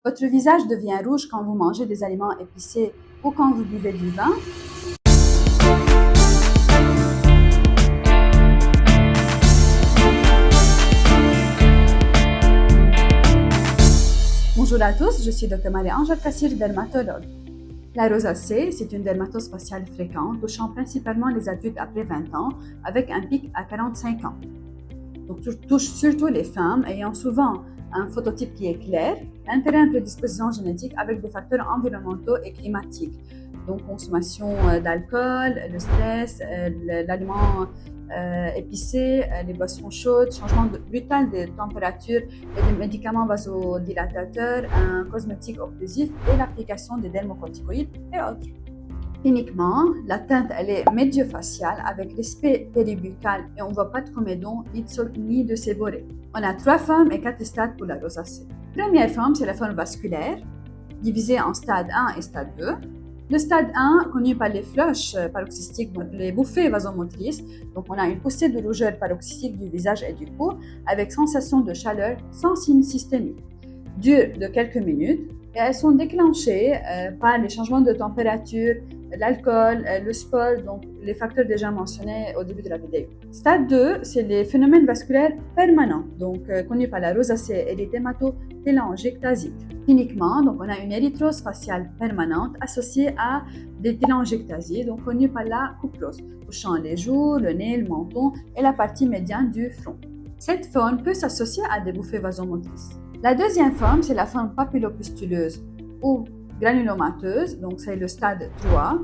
Votre visage devient rouge quand vous mangez des aliments épicés ou quand vous buvez du vin. Bonjour à tous, je suis Dr Marie-Angèle Kassir, dermatologue. La rosacée, c'est une dermatose faciale fréquente touchant principalement les adultes après 20 ans avec un pic à 45 ans. Donc, touche surtout les femmes ayant souvent un phototype qui est clair, un terrain de prédisposition génétique avec des facteurs environnementaux et climatiques. Donc, consommation d'alcool, le stress, l'aliment épicé, les boissons chaudes, changement brutal de température et des médicaments vasodilatateurs, un cosmétique occlusif et l'application des dermocorticoïdes et autres. Cliniquement, la teinte elle est médio-faciale avec l'aspect péribuccal et on ne voit pas de comédon ni de séborrhée. On a 3 formes et 4 stades pour la rosacée. Première forme, c'est la forme vasculaire, divisée en stade 1 et stade 2. Le stade 1, connu par les flushs paroxystiques, donc les bouffées vasomotrices, donc on a une poussée de rougeur paroxystique du visage et du cou avec sensation de chaleur sans signe systémique. Dure de quelques minutes et elles sont déclenchées par les changements de température, l'alcool, le sport, donc les facteurs déjà mentionnés au début de la vidéo. Stade 2, c'est les phénomènes vasculaires permanents, donc connus par la rosacée et l'érythémato-télangiectasie. Cliniquement, donc on a une érythrose faciale permanente associée à des télangiectasies, donc connues par la cuprose, touchant les joues, le nez, le menton et la partie médiane du front. Cette forme peut s'associer à des bouffées vasomotrices. La deuxième forme, c'est la forme papillopustuleuse ou granulomateuse, donc c'est le stade 3.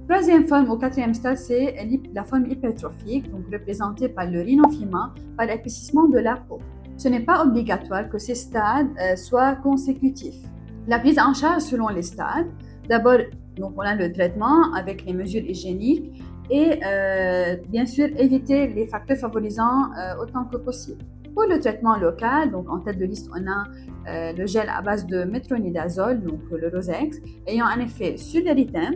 Troisième forme ou quatrième stade, c'est la forme hypertrophique, donc représentée par le rhinophyma, par l'épaississement de la peau. Ce n'est pas obligatoire que ces stades soient consécutifs. La prise en charge selon les stades, d'abord, donc on a le traitement avec les mesures hygiéniques et bien sûr éviter les facteurs favorisants autant que possible. Pour le traitement local, donc en tête de liste, on a le gel à base de métronidazole, donc le Rosex, ayant un effet sur l'érythème,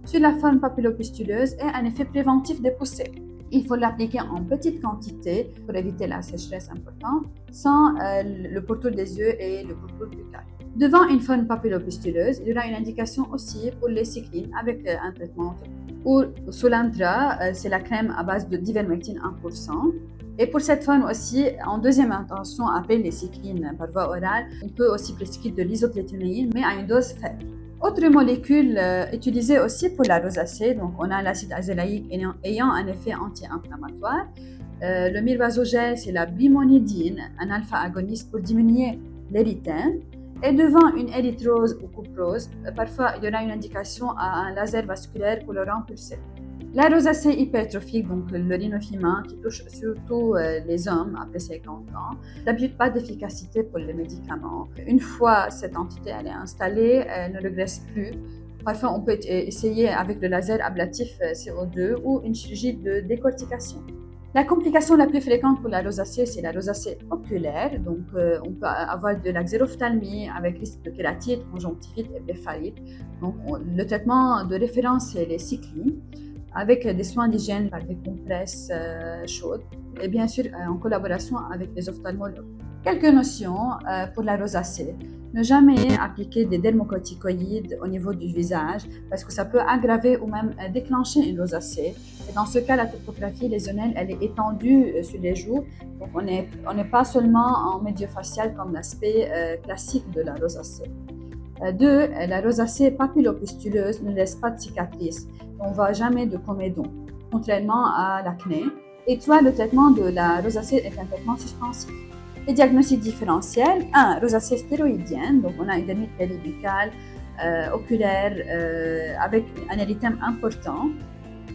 sur la forme papillopustuleuse et un effet préventif des poussées. Il faut l'appliquer en petite quantité pour éviter la sécheresse importante, sans le pourtour des yeux et le pourtour buccal. Devant une forme papillopustuleuse, il y aura une indication aussi pour les cyclines avec un traitement. Pour Soolantra, c'est la crème à base de d'ivermectine 1%. Et pour cette forme aussi, en deuxième intention, après les cyclines par voie orale, on peut aussi prescrire de l'isotrétinéine, mais à une dose faible. Autre molécule utilisée aussi pour la rosacée, donc on a l'acide azélaïque ayant un effet anti-inflammatoire. Le mirvasogel, c'est la brimonidine, un alpha-agoniste pour diminuer l'érythème. Et devant une érythrose ou cuprose, parfois il y aura une indication à un laser vasculaire pour le remplacer. La rosacée hypertrophique, donc le rhinophyma, qui touche surtout les hommes après 50 ans, d'habitude pas d'efficacité pour les médicaments. Une fois cette entité elle est installée, elle ne régresse plus. Parfois, on peut essayer avec le laser ablatif CO2 ou une chirurgie de décortication. La complication la plus fréquente pour la rosacée, c'est la rosacée oculaire. Donc, on peut avoir de la xérophthalmie avec risque de kératite, conjonctivite et blépharite. Donc, le traitement de référence, c'est les cyclines, avec des soins d'hygiène par des compresses chaudes et bien sûr en collaboration avec les ophtalmologues. Quelques notions pour la rosacée. Ne jamais appliquer des dermocorticoïdes au niveau du visage parce que ça peut aggraver ou même déclencher une rosacée. Et dans ce cas, la topographie lésionnelle elle est étendue sur les joues. Donc on n'est pas seulement en médio-facial comme l'aspect classique de la rosacée. 2. La rosacée papillopustuleuse ne laisse pas de cicatrices. On ne voit jamais de comédon, contrairement à l'acné. Et 3. Le traitement de la rosacée est un traitement suspensif. Les diagnostics différentiels. 1. Rosacée stéroïdienne, donc on a une dermite péribuccale, oculaire, avec un érythème important,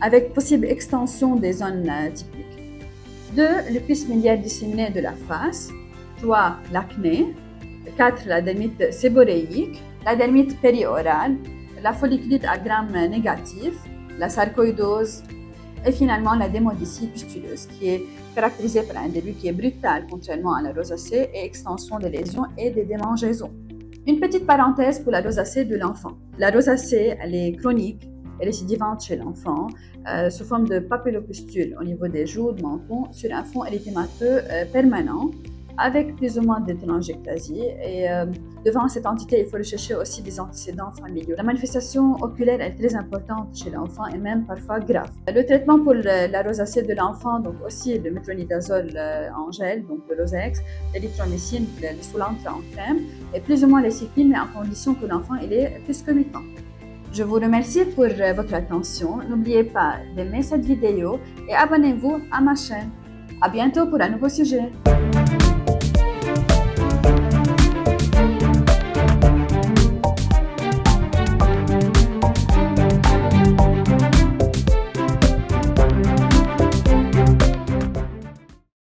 avec possible extension des zones typiques. 2. Le pus miliaire disséminé de la face. 3. L'acné. 4. La dermite séborrhéique. La dermite périorale, la folliculite à gram négatif, la sarcoïdose et finalement la démodécie pustuleuse qui est caractérisée par un début qui est brutal contrairement à la rosacée et extension des lésions et des démangeaisons. Une petite parenthèse pour la rosacée de l'enfant. La rosacée, elle est chronique et récidivante chez l'enfant sous forme de papillopustules au niveau des joues, du menton, sur un fond érythémateux permanent, avec plus ou moins de télangiectasie et Devant cette entité, il faut rechercher aussi des antécédents familiaux. La manifestation oculaire est très importante chez l'enfant et même parfois grave. Le traitement pour la rosacée de l'enfant, donc aussi le métronidazole en gel, donc le Rosex, l'érythromycine, le Soolantra en crème, et plus ou moins les cyclines, mais à condition que l'enfant il est plus que 8 ans. Je vous remercie pour votre attention. N'oubliez pas d'aimer cette vidéo et abonnez-vous à ma chaîne. À bientôt pour un nouveau sujet.